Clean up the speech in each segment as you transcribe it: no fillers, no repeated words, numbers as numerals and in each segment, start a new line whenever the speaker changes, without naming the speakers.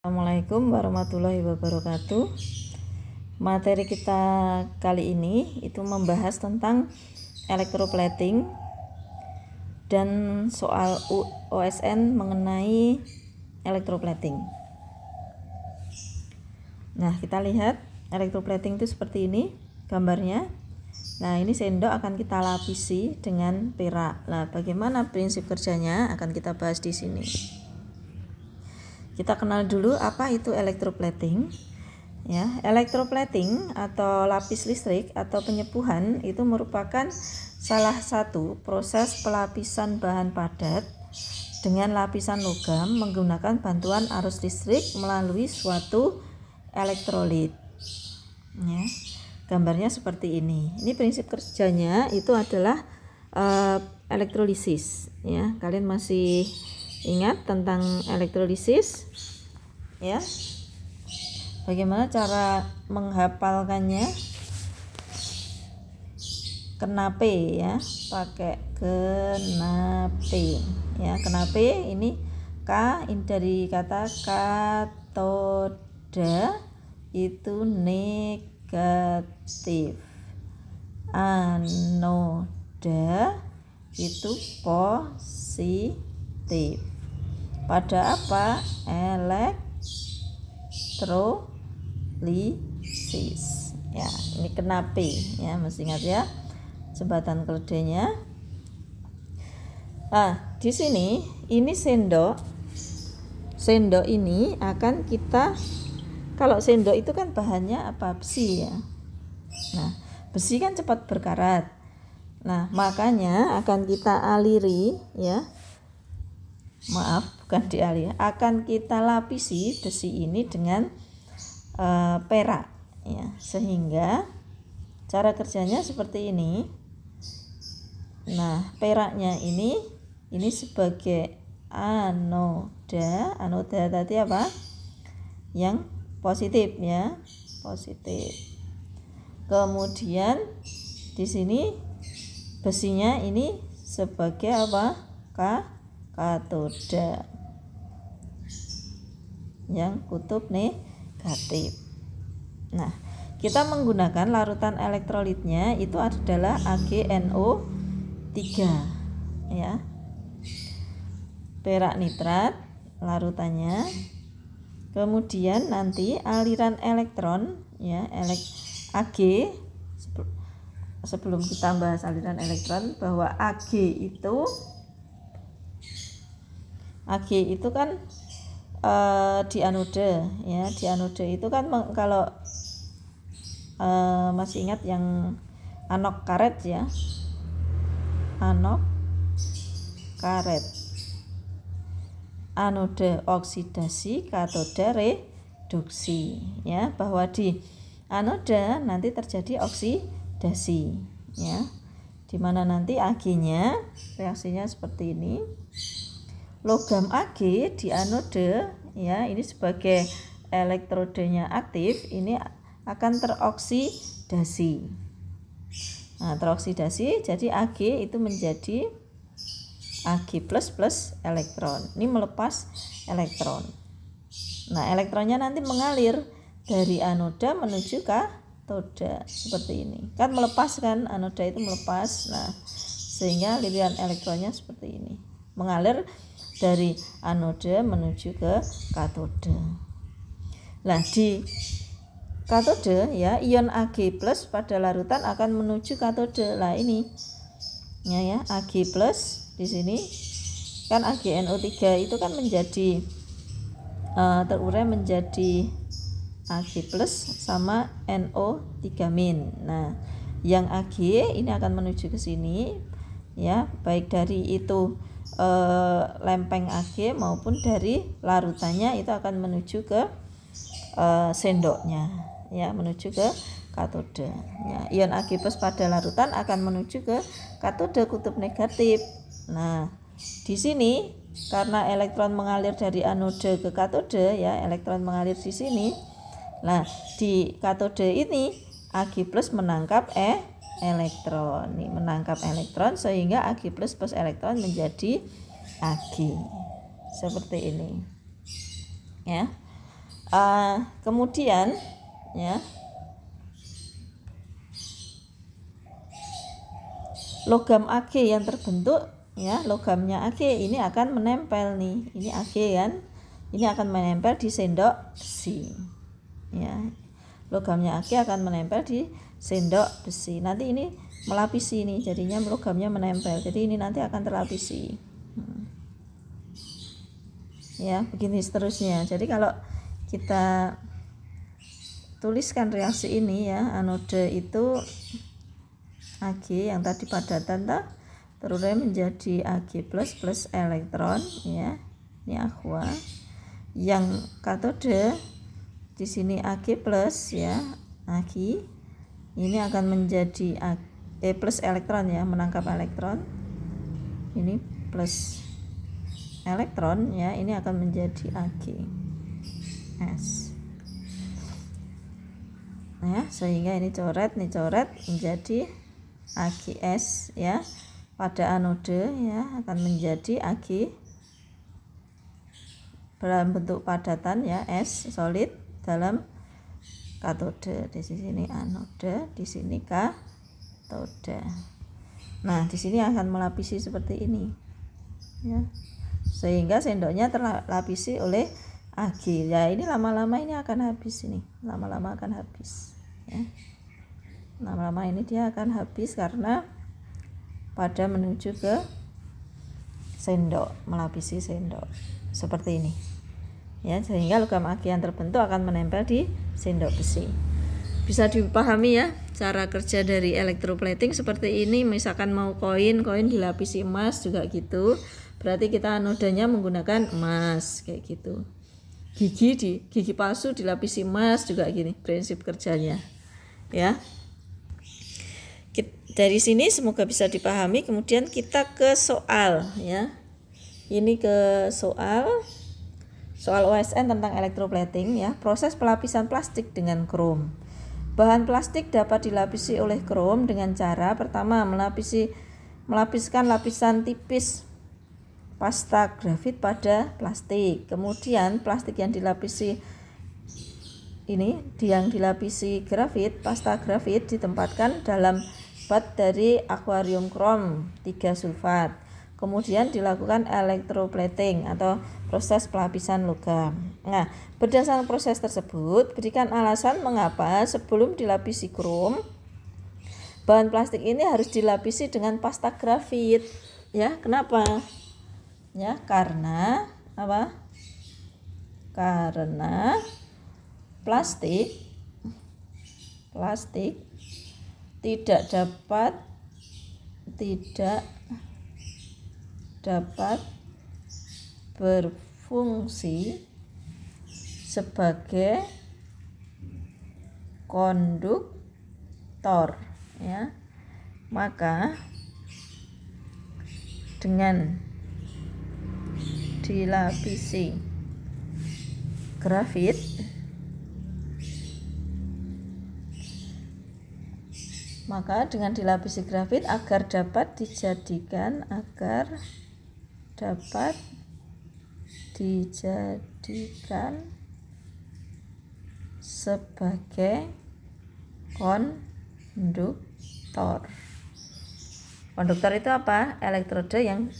Assalamualaikum warahmatullahi wabarakatuh. Materi kita kali ini itu membahas tentang electroplating dan soal OSN mengenai electroplating. Nah, kita lihat electroplating itu seperti ini gambarnya. Nah, ini sendok akan kita lapisi dengan perak. Nah, bagaimana prinsip kerjanya akan kita bahas di sini. Kita kenal dulu apa itu electroplating. Ya, electroplating atau lapis listrik atau penyepuhan itu merupakan salah satu proses pelapisan bahan padat dengan lapisan logam menggunakan bantuan arus listrik melalui suatu elektrolit. Ya, gambarnya seperti ini. Ini prinsip kerjanya itu adalah elektrolisis. Ya, kalian masih ingat tentang elektrolisis? Ya. Bagaimana cara menghafalkannya? Kenape ya, pakai kenape. Ya, kenape ini K ini dari kata katoda itu negatif. Anoda itu positif. Pada apa? Elektrolisis. Ya, ini kenape ya, mesti ingat ya jembatan keledainya. Nah, di sini ini sendok. Sendok ini akan kita, kalau sendok itu kan bahannya apa? Besi ya. Nah, besi kan cepat berkarat. Nah, makanya akan kita aliri ya. Bukan dialiri, akan kita lapisi besi ini dengan perak ya, sehingga cara kerjanya seperti ini. Nah, peraknya ini sebagai anoda tadi apa? Yang positif ya, positif. Kemudian di sini besinya ini sebagai apa? Katoda yang kutub negatif. Nah, kita menggunakan larutan elektrolitnya itu adalah AgNO3 ya. Perak nitrat larutannya. Kemudian nanti aliran elektron ya, Ag, sebelum kita bahas aliran elektron, bahwa Ag itu kan di anode ya. Di anode itu kan kalau masih ingat yang anok karet ya, anok karet, anode oksidasi, katoda reduksi ya, bahwa di anode nanti terjadi oksidasi ya, dimana nanti Ag-nya reaksinya seperti ini. Logam Ag di anode ya, ini sebagai elektrodenya aktif, ini akan teroksidasi. Nah, teroksidasi jadi Ag itu menjadi Ag plus elektron. Ini melepas elektron. Nah, elektronnya nanti mengalir dari anoda menuju katoda seperti ini. Kan melepas kan, anoda itu melepas. Nah, sehingga lilian elektronnya seperti ini. Mengalir dari anoda menuju ke katoda. Nah, di katoda ya, ion Ag plus pada larutan akan menuju katoda. Lah ini ya, Ag plus di sini kan AgNO3 itu kan menjadi terurai menjadi Ag plus sama NO3 min. Nah, yang Ag ini akan menuju ke sini ya, baik dari itu lempeng Ag maupun dari larutannya itu akan menuju ke sendoknya ya, menuju ke katoda ya. Ion Ag plus pada larutan akan menuju ke katoda kutub negatif. Nah, di sini karena elektron mengalir dari anode ke katoda ya, elektron mengalir di sini. Nah, di katoda ini Ag plus menangkap elektron. Nih, menangkap elektron sehingga Ag plus elektron menjadi Ag. Seperti ini. Ya. Kemudian ya, logam Ag yang terbentuk ya, logamnya Ag ini akan menempel nih, ini Ag kan, ini akan menempel di sendok besi ya, logamnya Ag akan menempel di sendok besi. Nanti ini melapisi ini, jadinya logamnya menempel, jadi ini nanti akan terlapisi ya, begini seterusnya. Jadi kalau kita tuliskan reaksi ini ya, anode itu Ag yang tadi padatan terurai menjadi Ag plus elektron ya, ini aqua. Yang katode di sini Ag plus ya, Ag ini akan menjadi plus elektron ya, menangkap elektron, ini plus elektron ya, ini akan menjadi Ag S ya, sehingga ini coret menjadi AgS ya, pada anode ya akan menjadi Ag dalam bentuk padatan ya, S solid dalam katode. Di sini anode, di sini katode. Nah, di sini akan melapisi seperti ini ya, sehingga sendoknya terlapisi oleh Ag ya. Ini lama-lama ini akan habis, ini lama-lama akan habis ya, lama-lama ini dia akan habis karena pada menuju ke sendok, melapisi sendok seperti ini ya, sehingga logam Ag yang terbentuk akan menempel di sendok besi. Bisa dipahami ya cara kerja dari electroplating seperti ini. Misalkan mau koin dilapisi emas juga gitu, berarti kita anodanya menggunakan emas kayak gitu. Gigi palsu dilapisi emas juga gini prinsip kerjanya ya. Dari sini semoga bisa dipahami. Kemudian kita ke soal ya, ini ke soal OSN tentang electroplating ya. Proses pelapisan plastik dengan krom. Bahan plastik dapat dilapisi oleh krom dengan cara pertama melapiskan lapisan tipis pasta grafit pada plastik. Kemudian plastik yang dilapisi grafit, pasta grafit ditempatkan dalam bat dari akuarium krom 3 sulfat. Kemudian dilakukan electroplating atau proses pelapisan logam. Nah, berdasarkan proses tersebut, berikan alasan mengapa sebelum dilapisi krom, bahan plastik ini harus dilapisi dengan pasta grafit. Ya, kenapa? Ya, karena apa? Karena plastik tidak dapat berfungsi sebagai konduktor ya. Maka dengan dilapisi grafit agar dapat dijadikan sebagai konduktor. Konduktor itu apa? Elektrode yang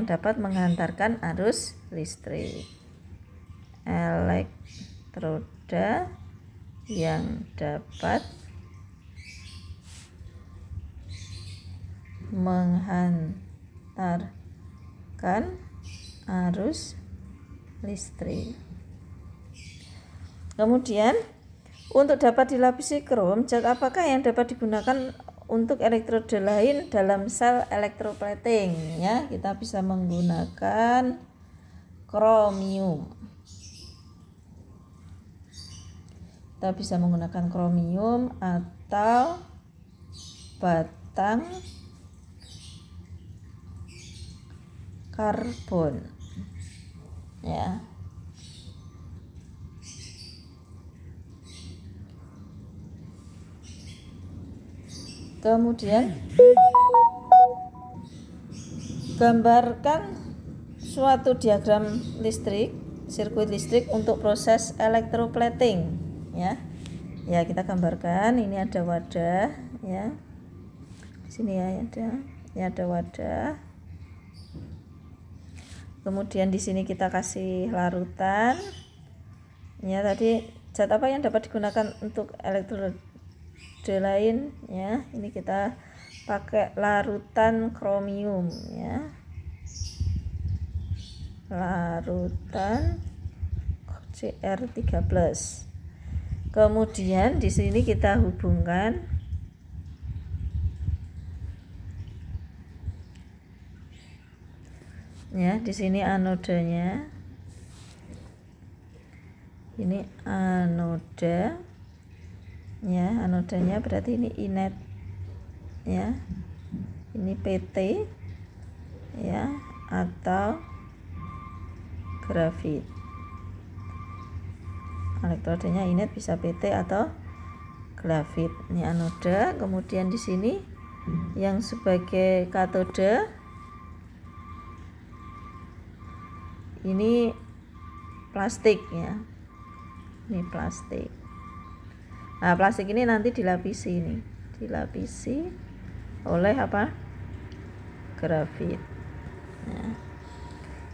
dapat menghantarkan arus listrik. Elektroda yang dapat menghantarkan arus listrik. Kemudian untuk dapat dilapisi krom, zat apakah yang dapat digunakan untuk elektroda lain dalam sel electroplating ya? Kita bisa menggunakan kromium. Kita bisa menggunakan kromium atau batang karbon ya. Kemudian gambarkan suatu diagram listrik, sirkuit listrik untuk proses electroplating, ya. Ya, kita gambarkan. Ini ada wadah, ya. Di sini ya ada. Ini ada wadah. Kemudian di sini kita kasih larutan. Ya, tadi zat apa yang dapat digunakan untuk elektrode lain, ya. Ini kita pakai larutan kromium, ya. Larutan Cr3+. Kemudian di sini kita hubungkan ya, di sini anodanya. Ini anoda. Ya, anodanya berarti ini inet. Ya. Ini PT, ya, atau grafit. Elektrodenya inet, bisa PT atau grafit. Ini anoda. Kemudian di sini yang sebagai katode ini plastik, ya. Ini plastik. Nah, plastik ini nanti dilapisi oleh apa? Grafit.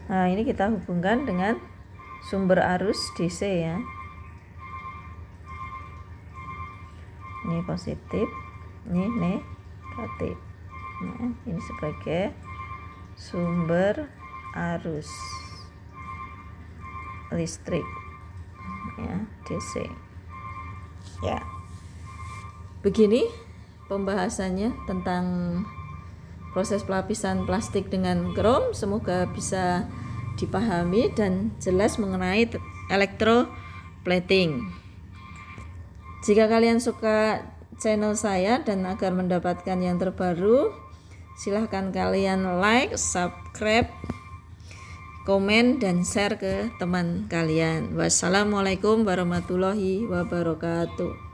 Nah, ini kita hubungkan dengan sumber arus DC, ya. Ini positif, ini negatif. Nah, ini sebagai sumber arus listrik, ya, DC. Ya, begini pembahasannya tentang proses pelapisan plastik dengan krom. Semoga bisa dipahami dan jelas mengenai electroplating. Jika kalian suka channel saya dan agar mendapatkan yang terbaru, silahkan kalian like, subscribe, komen, dan share ke teman kalian. Wassalamualaikum warahmatullahi wabarakatuh.